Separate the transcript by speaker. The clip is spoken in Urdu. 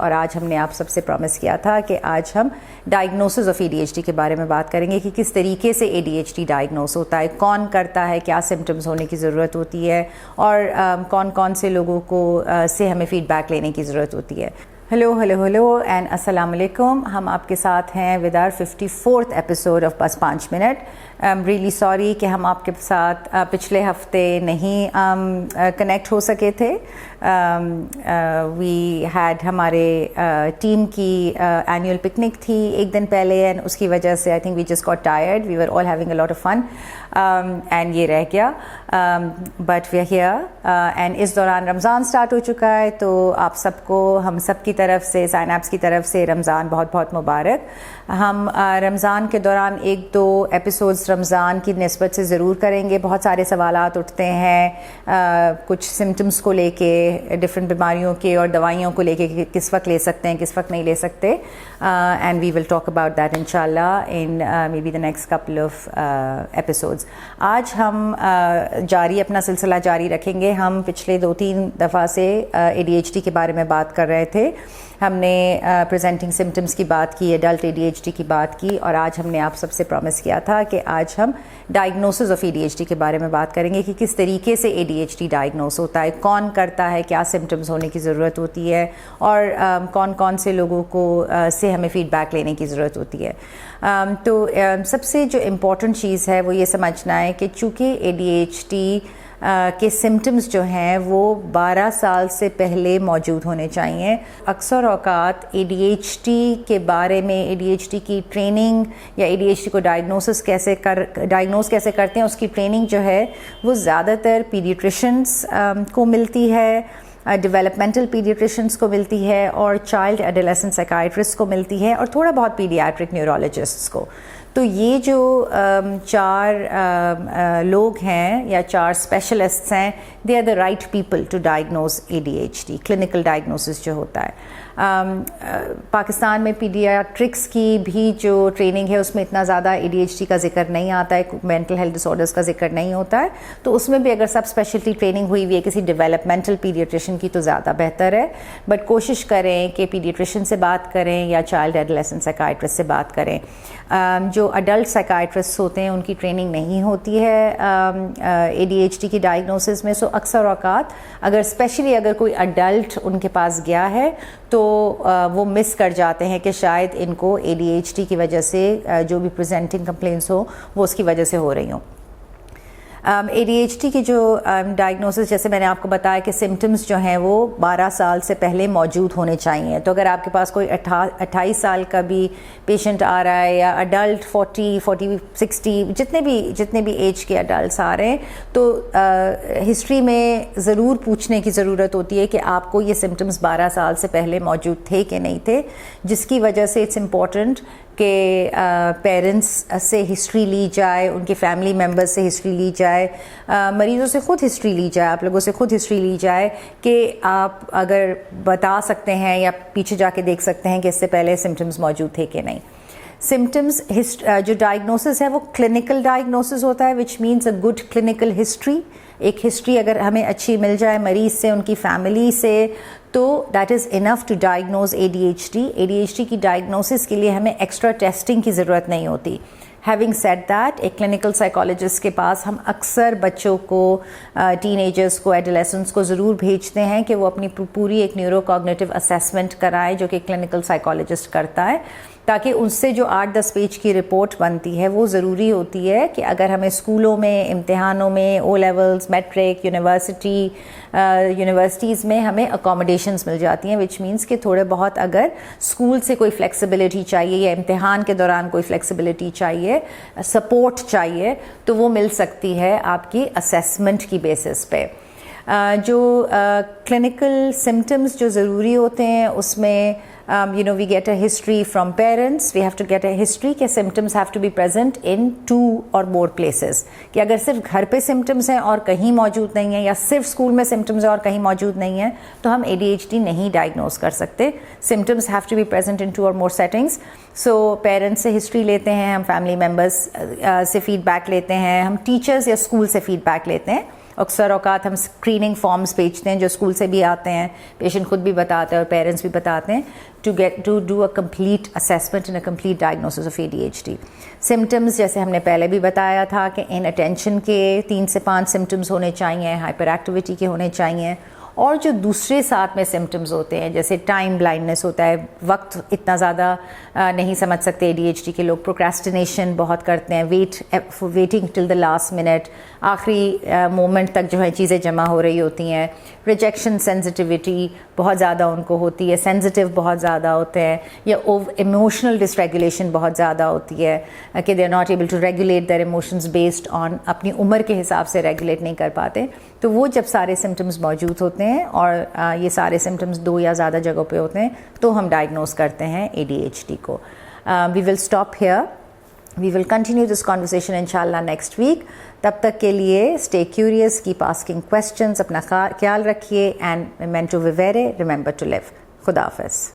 Speaker 1: اور آج ہم نے آپ سب سے پرومس کیا تھا کہ آج ہم ڈائگنوسس آف ADHD کے بارے میں بات کریں گے کہ کس طریقے سے ADHD ڈائگنوس ہوتا ہے, کون کرتا ہے, کیا سمٹمز ہونے کی ضرورت ہوتی ہے, اور کون کون سے لوگوں کو سے ہمیں فیڈ بیک لینے کی ضرورت ہوتی ہے. ہیلو اینڈ السلام علیکم. ہم آپ کے ساتھ ہیں with our 54th episode of بس 5 منٹ. ریئلی سوری کہ ہم آپ کے ساتھ پچھلے ہفتے نہیں کنیکٹ ہو سکے تھے. وی ہیڈ ہمارے ٹیم کی اینیول پکنک تھی ایک دن پہلے, اینڈ اس کی وجہ سے I think we just got tired. We were all having a lot of fun and یہ رہ گیا, but we are here. And اس دوران رمضان اسٹارٹ ہو چکا ہے, تو آپ سب کو ہم سب کی طرف سے, سائن ایپس کی طرف سے رمضان بہت بہت مبارک. ہم رمضان کے دوران 1-2 ایپیسوڈز رمضان کی نسبت سے ضرور کریں گے. بہت سارے سوالات اٹھتے ہیں کچھ سمٹمز کو لے کے, ڈفرینٹ بیماریوں کے اور دوائیوں کو لے کے کہ کس وقت لے سکتے ہیں, کس وقت نہیں لے سکتے. And we will talk about that انشاءاللہ in maybe the next couple of episodes. آج ہم اپنا سلسلہ جاری رکھیں گے. ہم پچھلے 2-3 دفعہ سے ADHD کے بارے میں بات کر رہے تھے. ہم نے پریزنٹنگ سمٹمز کی بات کی, ایڈلٹ ADHD کی بات کی, اور آج ہم نے آپ سب سے پرومس کیا تھا کہ آج ہم ڈائگنوسس آف ADHD کے بارے میں بات کریں گے کہ کس طریقے سے ADHD ڈائگنوس ہوتا ہے, کون کرتا ہے, کیا سمٹمز ہونے کی ضرورت ہوتی ہے, اور کون کون سے لوگوں کو سے ہمیں فیڈ بیک لینے کی ضرورت ہوتی ہے. تو سب سے جو امپورٹنٹ چیز ہے وہ یہ سمجھنا ہے کہ چونکہ ADHD کے سمٹمز جو ہیں وہ 12 سال سے پہلے موجود ہونے چاہیے. اکثر اوقات ADHD کے بارے میں, ADHD کی ٹریننگ یا ADHD کو ڈائگنوس کیسے کرتے ہیں, اس کی ٹریننگ جو ہے وہ زیادہ تر پیڈیٹریشنس کو ملتی ہے, ڈیولپمنٹل پیڈیٹریشنس کو ملتی ہے, اور چائلڈ ایڈولیسنٹ سائیکائٹرسٹ کو ملتی ہے, اور تھوڑا بہت پیڈیاٹرک نیورولوجسٹس کو. تو یہ جو 4 لوگ ہیں یا 4 اسپیشلسٹس ہیں, they are the right people to diagnose ADHD. Clinical diagnosis جو ہوتا ہے پاکستان میں پیڈیاٹرکس کی بھی جو ٹریننگ ہے اس میں اتنا زیادہ ADHD کا ذکر نہیں آتا ہے, مینٹل ہیلتھ ڈس آرڈرس کا ذکر نہیں ہوتا ہے. تو اس میں بھی اگر سب اسپیشلٹی ٹریننگ ہوئی ہوئی ہے کسی ڈیولپمنٹل پیڈیاٹریشین کی تو زیادہ بہتر ہے. بٹ کوشش کریں کہ پیڈیاٹریشین سے بات کریں یا چائلڈ ایڈولیسنٹ سائیکائٹرسٹ سے بات کریں. جو اڈلٹ سائیکائٹرسٹ ہوتے ہیں ان کی ٹریننگ نہیں ہوتی ہے ADHD کی ڈائگنوسس میں. سو اکثر اوقات اسپیشلی اگر کوئی اڈلٹ ان کے پاس گیا ہے تو وہ مس کر جاتے ہیں کہ شاید ان کو ADHD کی وجہ سے جو بھی پریزنٹنگ کمپلینٹس ہو وہ اس کی وجہ سے ہو رہی ہوں. ADHD کی جو ڈائگنوسس, جیسے میں نے آپ کو بتایا کہ سمٹمز جو ہیں وہ 12 سال سے پہلے موجود ہونے چاہیے. تو اگر آپ کے پاس کوئی 28 سال کا بھی پیشنٹ آ رہا ہے یا اڈلٹ 40, 60 جتنے بھی ایج کے اڈلٹس آ رہے ہیں, تو ہسٹری میں ضرور پوچھنے کی ضرورت ہوتی ہے کہ آپ کو یہ سمٹمز 12 سال سے پہلے موجود تھے کہ نہیں تھے, جس کی وجہ سے اٹس امپورٹنٹ کہ پیرنٹس سے ہسٹری لی جائے, ان کے فیملی ممبرز سے ہسٹری لی جائے, مریضوں سے خود ہسٹری لی جائے, آپ لوگوں سے خود ہسٹری لی جائے کہ آپ اگر بتا سکتے ہیں یا پیچھے جا کے دیکھ سکتے ہیں کہ اس سے پہلے سمٹمز موجود تھے کہ نہیں. سمٹمز جو ڈائگنوسس ہے وہ کلینکل ڈائگنوسس ہوتا ہے, which means a good clinical history. ایک ہسٹری اگر ہمیں اچھی مل جائے مریض سے, ان کی فیملی سے, تو that is enough to diagnose ADHD. ADHD کی ڈائگنوسس کے لیے ہمیں ایکسٹرا ٹیسٹنگ کی ضرورت نہیں ہوتی. ہیونگ سیڈ دیٹ, ایک کلینکل سائیکالوجسٹ کے پاس ہم اکثر بچوں کو, ٹین ایجرس کو, ایڈولیسنٹس کو ضرور بھیجتے ہیں کہ وہ اپنی پوری ایک نیورو کوگنیٹو اسیسمنٹ کرائیں, جو کہ کلینکل سائیکالوجسٹ کرتا ہے, تاکہ اس سے جو 8-10 پیج کی رپورٹ بنتی ہے وہ ضروری ہوتی ہے کہ اگر ہمیں اسکولوں میں, امتحانوں میں, او لیولز, میٹرک, یونیورسٹیز میں ہمیں اکوموڈیشنز مل جاتی ہیں, وچ مینس کہ تھوڑے بہت اگر اسکول سے کوئی فلیکسیبلٹی چاہیے یا امتحان کے دوران کوئی فلیکسیبلٹی چاہیے, سپورٹ چاہیے, تو وہ مل سکتی ہے آپ کی اسیسمنٹ کی بیسس پہ. جو کلینکل سمٹمز جو ضروری ہوتے ہیں اس میں we get a history from parents. We have to get a history کہ symptoms have to be present in 2 or more places. کہ اگر صرف گھر پہ symptoms ہیں اور کہیں موجود نہیں ہیں, یا صرف اسکول میں symptoms ہیں اور کہیں موجود نہیں ہیں, تو ہم ADHD نہیں ڈائگنوز کر سکتے. symptoms have to be present in 2 or more settings. So parents سے ہسٹری لیتے ہیں, ہم فیملی ممبرس سے فیڈ بیک لیتے ہیں, ہم ٹیچرز یا اسکول سے فیڈ بیک لیتے ہیں. اکثر اوقات ہم اسکریننگ فارمز بھیجتے ہیں جو اسکول سے بھی آتے ہیں, پیشنٹ خود بھی بتاتے ہیں اور پیرنٹس بھی بتاتے ہیں, to do a complete assessment and a complete diagnosis of ADHD. Symptoms جیسے ہم نے پہلے بھی بتایا تھا کہ ان اٹینشن کے 3 سے 5 سمٹمز ہونے چاہیے, ہائپر ایکٹیویٹی کے ہونے چاہیے, اور جو دوسرے ساتھ میں سمٹمز ہوتے ہیں جیسے ٹائم بلائنڈنس ہوتا ہے, وقت اتنا زیادہ نہیں سمجھ سکتے ADHD کے لوگ, پروکریسٹینیشن بہت کرتے ہیں, waiting till the last minute, آخری مومنٹ تک جو ہے چیزیں جمع ہو رہی ہوتی ہیں, ریجیکشن سینسٹیوٹی بہت زیادہ ان کو ہوتی ہے, سینسٹیو بہت زیادہ ہوتے ہیں, یا ایموشنل ڈس ریگولیشن بہت زیادہ ہوتی ہے کہ they are not able to regulate their emotions based on, اپنی عمر کے حساب سے ریگولیٹ نہیں کر پاتے. تو وہ جب سارے سمٹمز موجود ہوتے ہیں اور یہ سارے سمٹمز 2 یا زیادہ جگہوں پہ ہوتے ہیں تو ہم ڈائگنوز کرتے ہیں ADHD کو. We will stop here, we will continue this conversation انشاءاللہ نیکسٹ ویک. تب تک کے لیے stay curious, keep asking questions, اپنا خیال رکھیے, اینڈ میمنٹو ویویرے, ریممبر ٹو لیو. خدا حافظ.